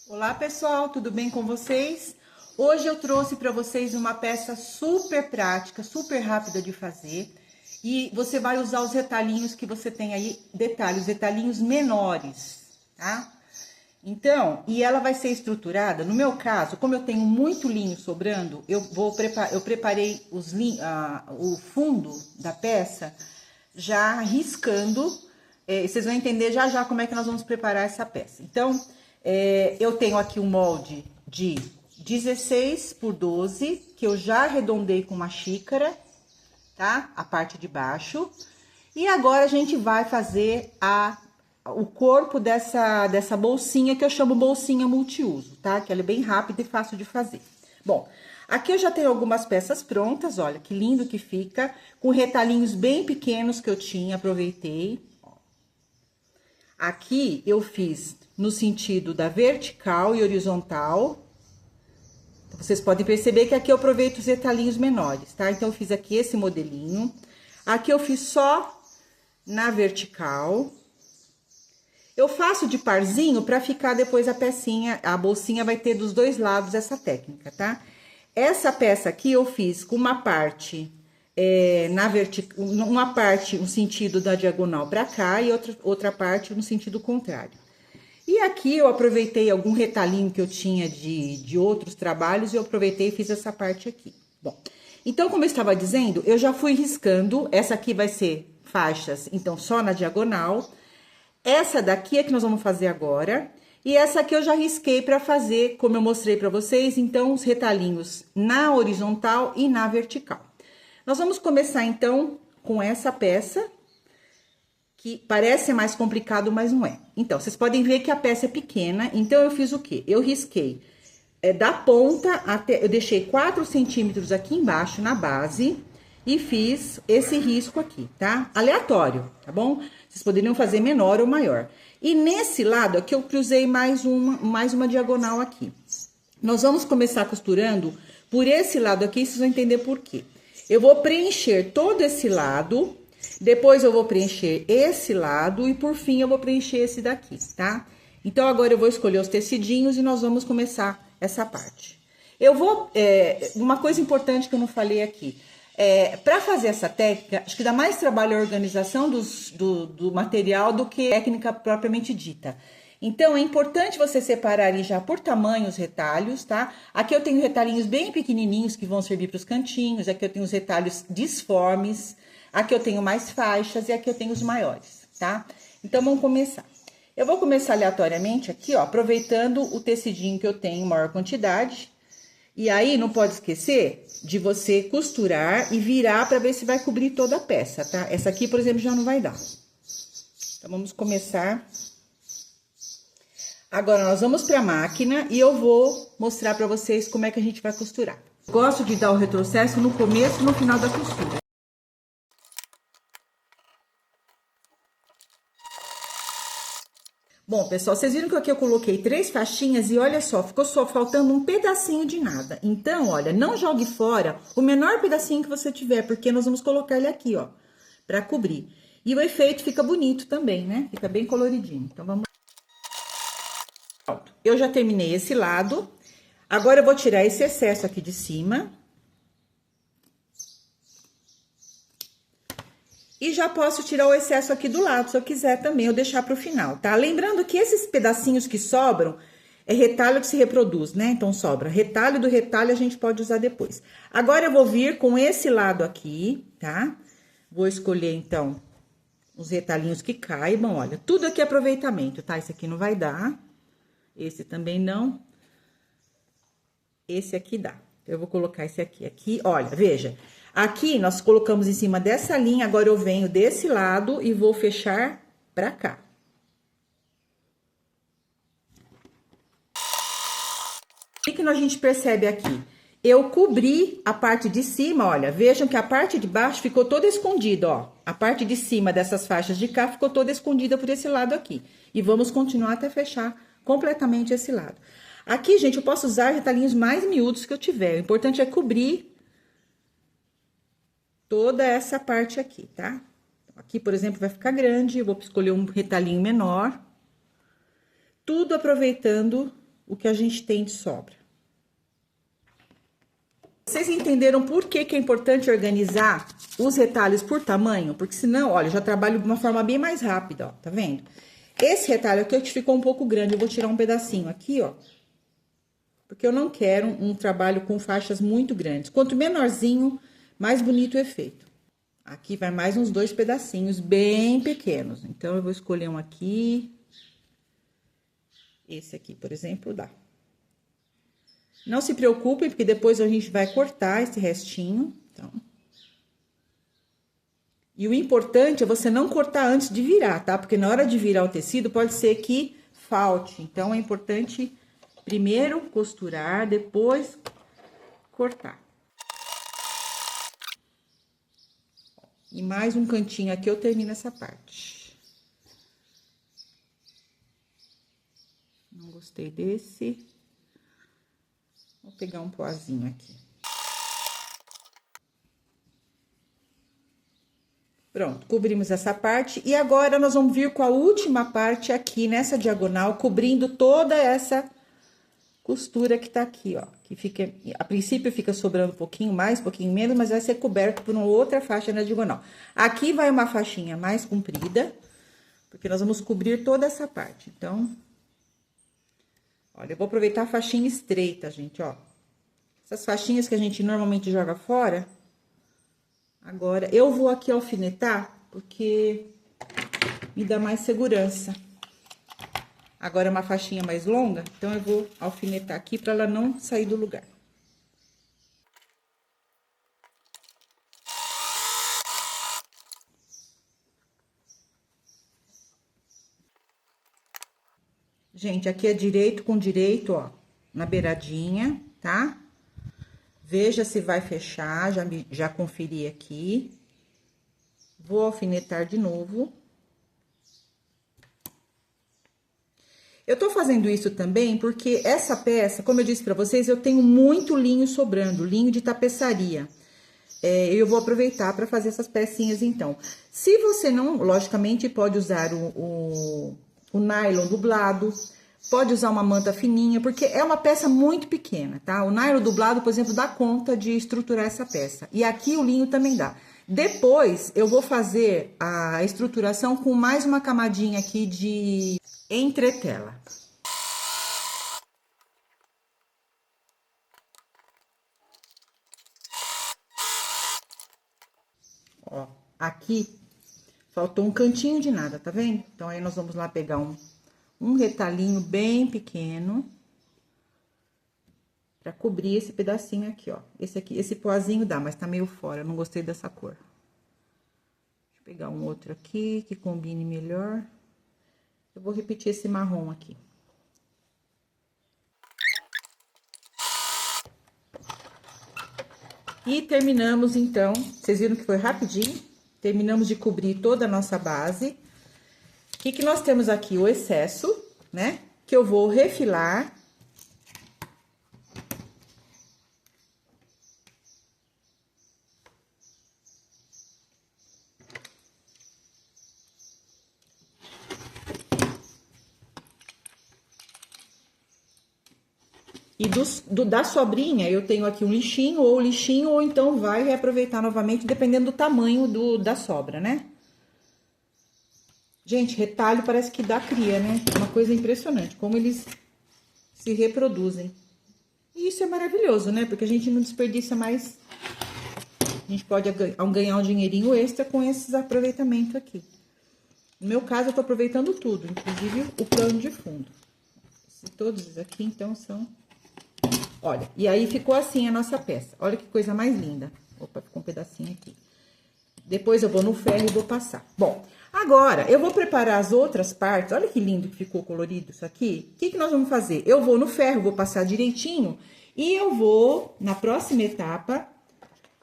Olá pessoal, tudo bem com vocês? Hoje eu trouxe para vocês uma peça super prática, super rápida de fazer. E você vai usar os retalhinhos que você tem aí, os retalhinhos menores, tá? Então, e ela vai ser estruturada, no meu caso, como eu tenho muito linho sobrando, eu preparei o fundo da peça já riscando. Vocês vão entender já já como é que nós vamos preparar essa peça. Então, eu tenho aqui um molde de 16 por 12, que eu já arredondei com uma xícara, tá? A parte de baixo. E agora a gente vai fazer o corpo dessa bolsinha, que eu chamo bolsinha multiuso, tá? Que ela é bem rápida e fácil de fazer. Bom, aqui eu já tenho algumas peças prontas, olha que lindo que fica, com retalhinhos bem pequenos que eu tinha, aproveitei. Aqui eu fiz no sentido da vertical e horizontal. Então, vocês podem perceber que aqui eu aproveito os retalhinhos menores, tá? Então, eu fiz aqui esse modelinho. Aqui eu fiz só na vertical. Eu faço de parzinho para ficar depois a pecinha, a bolsinha vai ter dos dois lados essa técnica, tá? Essa peça aqui eu fiz com uma parte uma parte no sentido da diagonal para cá e outra parte no sentido contrário. E aqui eu aproveitei algum retalhinho que eu tinha de outros trabalhos e eu aproveitei e fiz essa parte aqui. Bom, então, como eu estava dizendo, eu já fui riscando. Essa aqui vai ser faixas, então, só na diagonal. Essa daqui é que nós vamos fazer agora. E essa aqui eu já risquei para fazer, como eu mostrei para vocês, então, os retalhinhos na horizontal e na vertical. Nós vamos começar, então, com essa peça, que parece ser mais complicado, mas não é. Então, vocês podem ver que a peça é pequena, então eu fiz o quê? Eu risquei da ponta até, eu deixei 4 centímetros aqui embaixo, na base, e fiz esse risco aqui, tá? Aleatório, tá bom? Vocês poderiam fazer menor ou maior. E nesse lado aqui, eu cruzei mais uma diagonal aqui. Nós vamos começar costurando por esse lado aqui, vocês vão entender por quê. Eu vou preencher todo esse lado, depois eu vou preencher esse lado e por fim eu vou preencher esse daqui, tá? Então, agora eu vou escolher os tecidinhos e nós vamos começar essa parte. Uma coisa importante que eu não falei aqui, para fazer essa técnica, acho que dá mais trabalho a organização do material do que a técnica propriamente dita. Então, é importante você separar aí já por tamanho os retalhos, tá? Aqui eu tenho retalhinhos bem pequenininhos que vão servir para os cantinhos, aqui eu tenho os retalhos disformes, aqui eu tenho mais faixas e aqui eu tenho os maiores, tá? Então, vamos começar. Eu vou começar aleatoriamente aqui, ó, aproveitando o tecidinho que eu tenho em maior quantidade. E aí, não pode esquecer de você costurar e virar para ver se vai cobrir toda a peça, tá? Essa aqui, por exemplo, já não vai dar. Então, vamos começar. Agora, nós vamos para a máquina e eu vou mostrar para vocês como é que a gente vai costurar. Gosto de dar o retrocesso no começo e no final da costura. Bom, pessoal, vocês viram que aqui eu coloquei 3 faixinhas e olha só, ficou só faltando um pedacinho de nada. Então, olha, não jogue fora o menor pedacinho que você tiver, porque nós vamos colocar ele aqui, ó, pra cobrir. E o efeito fica bonito também, né? Fica bem coloridinho. Então, vamos... Pronto, eu já terminei esse lado. Agora, eu vou tirar esse excesso aqui de cima. E já posso tirar o excesso aqui do lado, se eu quiser também, eu deixar pro final, tá? Lembrando que esses pedacinhos que sobram, é retalho que se reproduz, né? Então, sobra retalho do retalho, a gente pode usar depois. Agora, eu vou vir com esse lado aqui, tá? Vou escolher, então, os retalhinhos que caibam, olha. Tudo aqui é aproveitamento, tá? Esse aqui não vai dar. Esse também não. Esse aqui dá. Eu vou colocar esse aqui. Olha, veja. Aqui, nós colocamos em cima dessa linha, agora eu venho desse lado e vou fechar pra cá. O que a gente percebe aqui? Eu cobri a parte de cima, olha, vejam que a parte de baixo ficou toda escondida, ó. A parte de cima dessas faixas de cá ficou toda escondida por esse lado aqui. E vamos continuar até fechar completamente esse lado. Aqui, gente, eu posso usar retalhinhos mais miúdos que eu tiver. O importante é cobrir toda essa parte aqui, tá? Aqui, por exemplo, vai ficar grande, eu vou escolher um retalhinho menor. Tudo aproveitando o que a gente tem de sobra. Vocês entenderam por que que é importante organizar os retalhos por tamanho? Porque senão, olha, eu já trabalho de uma forma bem mais rápida, ó, tá vendo? Esse retalho aqui que ficou um pouco grande, eu vou tirar um pedacinho aqui, ó. Porque eu não quero um trabalho com faixas muito grandes. Quanto menorzinho, mais bonito o efeito. Aqui vai mais uns 2 pedacinhos bem pequenos. Então, eu vou escolher um aqui. Esse aqui, por exemplo, dá. Não se preocupem, porque depois a gente vai cortar esse restinho, então. E o importante é você não cortar antes de virar, tá? Porque na hora de virar o tecido, pode ser que falte. Então, é importante primeiro costurar, depois cortar. E mais um cantinho aqui, eu termino essa parte. Não gostei desse. Vou pegar um poazinho aqui. Pronto, cobrimos essa parte. E agora, nós vamos vir com a última parte aqui, nessa diagonal, cobrindo toda essa costura que tá aqui, ó. Que fica, a princípio, fica sobrando um pouquinho mais, um pouquinho menos, mas vai ser coberto por uma outra faixa na diagonal. Aqui vai uma faixinha mais comprida, porque nós vamos cobrir toda essa parte. Então, olha, eu vou aproveitar a faixinha estreita, gente, ó. Essas faixinhas que a gente normalmente joga fora. Agora, eu vou aqui alfinetar, porque me dá mais segurança. Agora, é uma faixinha mais longa, então eu vou alfinetar aqui para ela não sair do lugar. Gente, aqui é direito com direito, ó, na beiradinha, tá? Veja se vai fechar, já conferi aqui. Vou alfinetar de novo. Eu tô fazendo isso também porque essa peça, como eu disse pra vocês, eu tenho muito linho sobrando, linho de tapeçaria. Eu vou aproveitar pra fazer essas pecinhas, então. Se você não, logicamente, pode usar o nylon dublado, pode usar uma manta fininha, porque é uma peça muito pequena, tá? O nylon dublado, por exemplo, dá conta de estruturar essa peça. E aqui o linho também dá. Depois, eu vou fazer a estruturação com mais uma camadinha aqui de entretela. Ó, aqui faltou um cantinho de nada, tá vendo? Então, aí nós vamos lá pegar um retalhinho bem pequeno pra cobrir esse pedacinho aqui, ó. Esse aqui, esse poazinho dá, mas tá meio fora, eu não gostei dessa cor. Deixa eu pegar um outro aqui que combine melhor. Eu vou repetir esse marrom aqui. E terminamos, então, vocês viram que foi rapidinho? Terminamos de cobrir toda a nossa base. O que que nós temos aqui? O excesso, né? Que eu vou refilar. E da sobrinha, eu tenho aqui um lixinho, ou então vai reaproveitar novamente, dependendo do tamanho da sobra, né? Gente, retalho parece que dá cria, né? É uma coisa impressionante, como eles se reproduzem. E isso é maravilhoso, né? Porque a gente não desperdiça mais. A gente pode ganhar um dinheirinho extra com esses aproveitamentos aqui. No meu caso, eu tô aproveitando tudo, inclusive o plano de fundo. Todos esses aqui, então, são... Olha, e aí ficou assim a nossa peça. Olha que coisa mais linda. Opa, ficou um pedacinho aqui. Depois eu vou no ferro e vou passar. Bom, agora eu vou preparar as outras partes. Olha que lindo que ficou colorido isso aqui. O que que nós vamos fazer? Eu vou no ferro, vou passar direitinho e eu vou, na próxima etapa,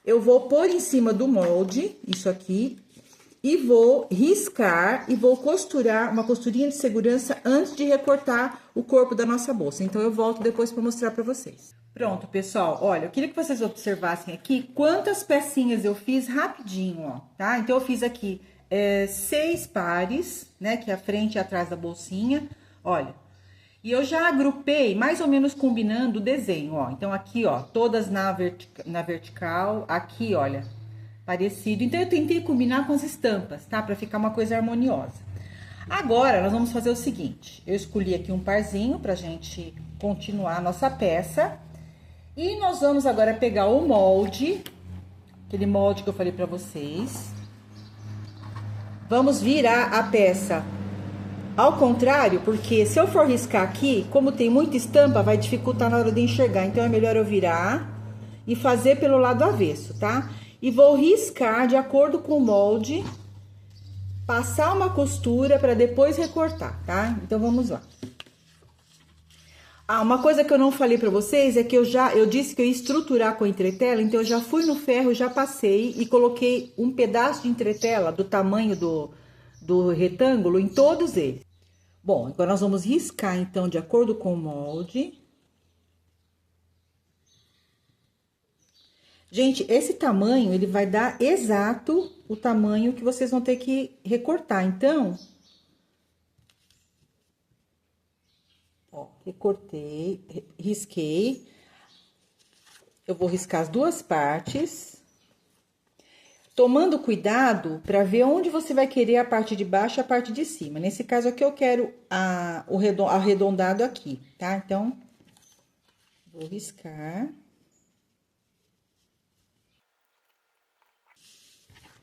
eu vou pôr em cima do molde, isso aqui, e vou riscar e vou costurar uma costurinha de segurança antes de recortar o corpo da nossa bolsa. Então, eu volto depois para mostrar para vocês. Pronto, pessoal, olha, eu queria que vocês observassem aqui quantas pecinhas eu fiz rapidinho, ó, tá? Então, eu fiz aqui 6 pares, né, que é a frente e atrás da bolsinha, olha. E eu já agrupei, mais ou menos combinando o desenho, ó. Então, aqui, ó, todas na vertical, aqui, olha, parecido. Então, eu tentei combinar com as estampas, tá? Pra ficar uma coisa harmoniosa. Agora, nós vamos fazer o seguinte. Eu escolhi aqui um parzinho pra gente continuar a nossa peça. E nós vamos agora pegar o molde, aquele molde que eu falei pra vocês. Vamos virar a peça ao contrário, porque se eu for riscar aqui, como tem muita estampa, vai dificultar na hora de enxergar. Então, é melhor eu virar e fazer pelo lado avesso, tá? E vou riscar de acordo com o molde, passar uma costura para depois recortar, tá? Então, vamos lá. Ah, uma coisa que eu não falei pra vocês é que eu disse que eu ia estruturar com a entretela, então eu já fui no ferro, já passei e coloquei um pedaço de entretela do tamanho do retângulo em todos eles. Bom, agora nós vamos riscar, então, de acordo com o molde. Gente, esse tamanho, ele vai dar exato o tamanho que vocês vão ter que recortar. Então, ó, recortei, risquei. Eu vou riscar as duas partes. Tomando cuidado para ver onde você vai querer a parte de baixo e a parte de cima. Nesse caso aqui, eu quero o arredondado aqui, tá? Então, vou riscar.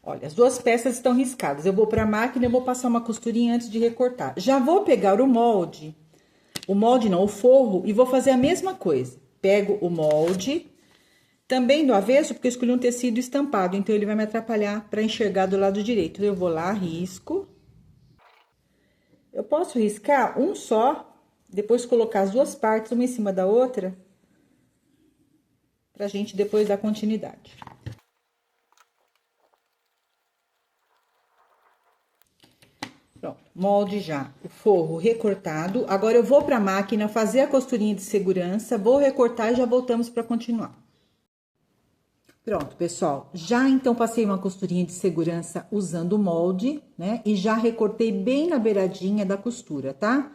Olha, as duas peças estão riscadas. Eu vou para a máquina e vou passar uma costurinha antes de recortar. Já vou pegar o molde não, o forro, e vou fazer a mesma coisa. Pego o molde, também do avesso, porque eu escolhi um tecido estampado, então ele vai me atrapalhar para enxergar do lado direito. Eu vou lá, risco. Eu posso riscar um só, depois colocar as duas partes, uma em cima da outra, pra gente depois dar continuidade. Pronto, molde já, o forro recortado. Agora, eu vou pra máquina fazer a costurinha de segurança, vou recortar e já voltamos pra continuar. Pronto, pessoal, já então passei uma costurinha de segurança usando o molde, né? E já recortei bem na beiradinha da costura, tá?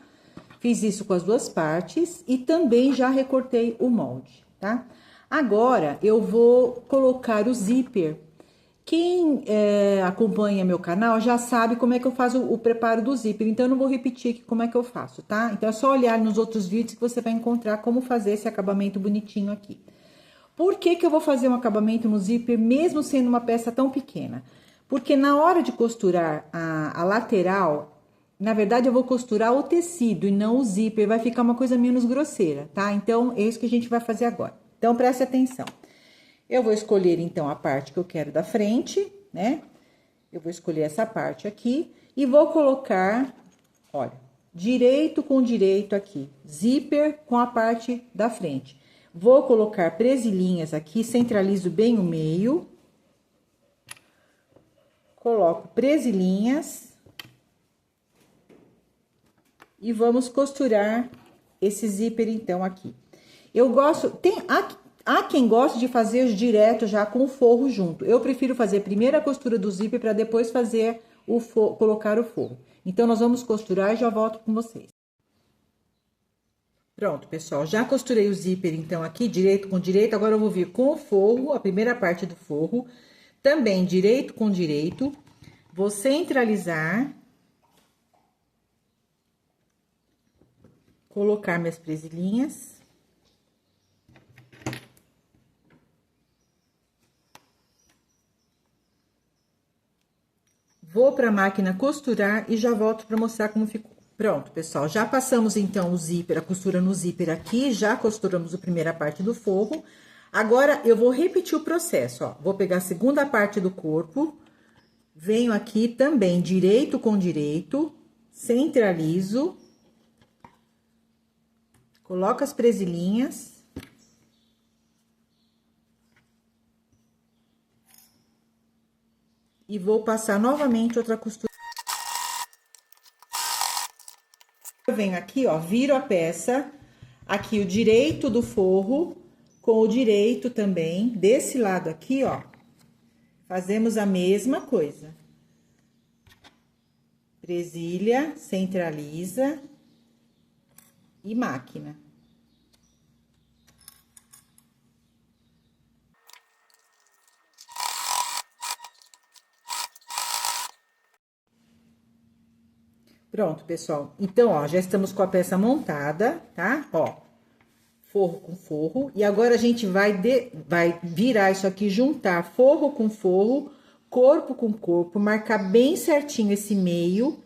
Fiz isso com as duas partes e também já recortei o molde, tá? Agora, eu vou colocar o zíper. Quem acompanha meu canal já sabe como é que eu faço o preparo do zíper, então eu não vou repetir aqui como é que eu faço, tá? Então, é só olhar nos outros vídeos que você vai encontrar como fazer esse acabamento bonitinho aqui. Por que que eu vou fazer um acabamento no zíper, mesmo sendo uma peça tão pequena? Porque na hora de costurar a lateral, na verdade, eu vou costurar o tecido e não o zíper, vai ficar uma coisa menos grosseira, tá? Então, é isso que a gente vai fazer agora. Então, preste atenção. Eu vou escolher, então, a parte que eu quero da frente, né? Eu vou escolher essa parte aqui e vou colocar, olha, direito com direito aqui, zíper com a parte da frente. Vou colocar presilhinhas aqui, centralizo bem o meio. Coloco presilhinhas. E vamos costurar esse zíper, então, aqui. Eu gosto... Há quem goste de fazer direto já com o forro junto. Eu prefiro fazer primeiro a costura do zíper para depois fazer colocar o forro. Então, nós vamos costurar e já volto com vocês. Pronto, pessoal, já costurei o zíper, então, aqui, direito com direito. Agora, eu vou vir com o forro, a primeira parte do forro. Também, direito com direito. Vou centralizar. Colocar minhas presilhinhas. Vou para a máquina costurar e já volto para mostrar como ficou. Pronto, pessoal, já passamos então o zíper, a costura no zíper aqui, já costuramos a primeira parte do forro. Agora, eu vou repetir o processo, ó. Vou pegar a segunda parte do corpo, venho aqui também, direito com direito, centralizo, coloco as presilhinhas. E vou passar novamente outra costura. Eu venho aqui, ó, viro a peça, aqui o direito do forro, com o direito também, desse lado aqui, ó, fazemos a mesma coisa. Presilha, centraliza. e máquina. Pronto, pessoal. Então, ó, já estamos com a peça montada, tá? Ó, forro com forro. E agora a gente vai virar isso aqui, juntar forro com forro, corpo com corpo, marcar bem certinho esse meio.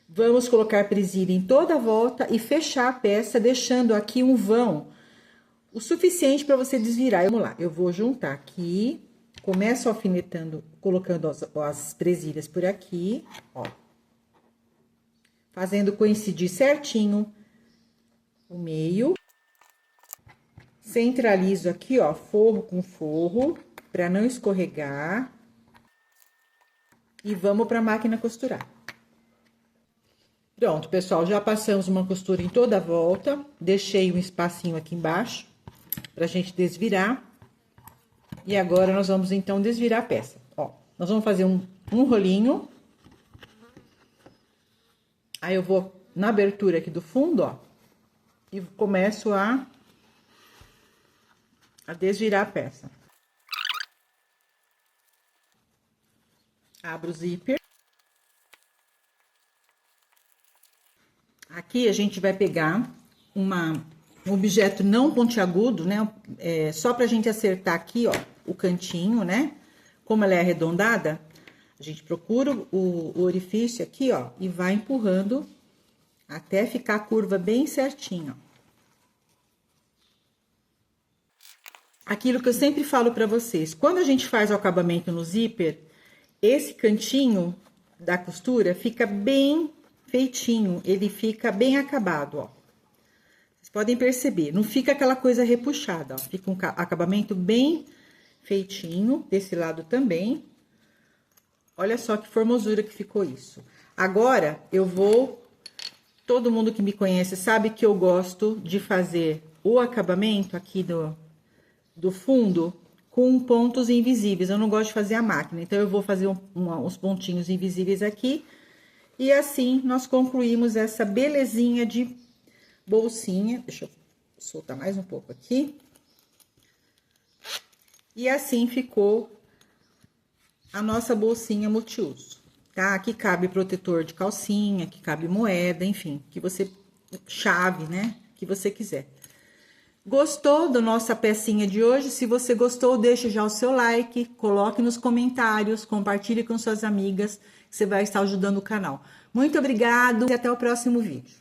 Vamos colocar presilha em toda a volta e fechar a peça, deixando aqui um vão o suficiente para você desvirar. Vamos lá, eu vou juntar aqui, começo alfinetando, colocando as presilhas por aqui, ó. Fazendo coincidir certinho o meio. Centralizo aqui, ó, forro com forro, para não escorregar. E vamos para a máquina costurar. Pronto, pessoal, já passamos uma costura em toda a volta. Deixei um espacinho aqui embaixo pra gente desvirar. E agora, nós vamos, então, desvirar a peça. Ó, nós vamos fazer um rolinho. Aí, eu vou na abertura aqui do fundo, ó. E começo a desvirar a peça. Abro o zíper. Aqui, a gente vai pegar um objeto não pontiagudo, né? Só pra gente acertar aqui, ó, o cantinho, né? Como ela é arredondada, a gente procura o orifício aqui, ó, e vai empurrando até ficar a curva bem certinha, ó. Aquilo que eu sempre falo pra vocês, quando a gente faz o acabamento no zíper, esse cantinho da costura fica bem feitinho, ele fica bem acabado, ó. Vocês podem perceber, não fica aquela coisa repuxada, ó. Fica um acabamento bem feitinho, desse lado também. Olha só que formosura que ficou isso. Agora, eu vou... Todo mundo que me conhece sabe que eu gosto de fazer o acabamento aqui do fundo com pontos invisíveis. Eu não gosto de fazer a máquina, então eu vou fazer uns pontinhos invisíveis aqui. E assim, nós concluímos essa belezinha de bolsinha. Deixa eu soltar mais um pouco aqui. E assim ficou a nossa bolsinha multiuso, tá? Aqui cabe protetor de calcinha, aqui cabe moeda, enfim, chave, né? Que você quiser. Gostou da nossa pecinha de hoje? Se você gostou, deixe já o seu like, coloque nos comentários, compartilhe com suas amigas, que você vai estar ajudando o canal. Muito obrigado e até o próximo vídeo.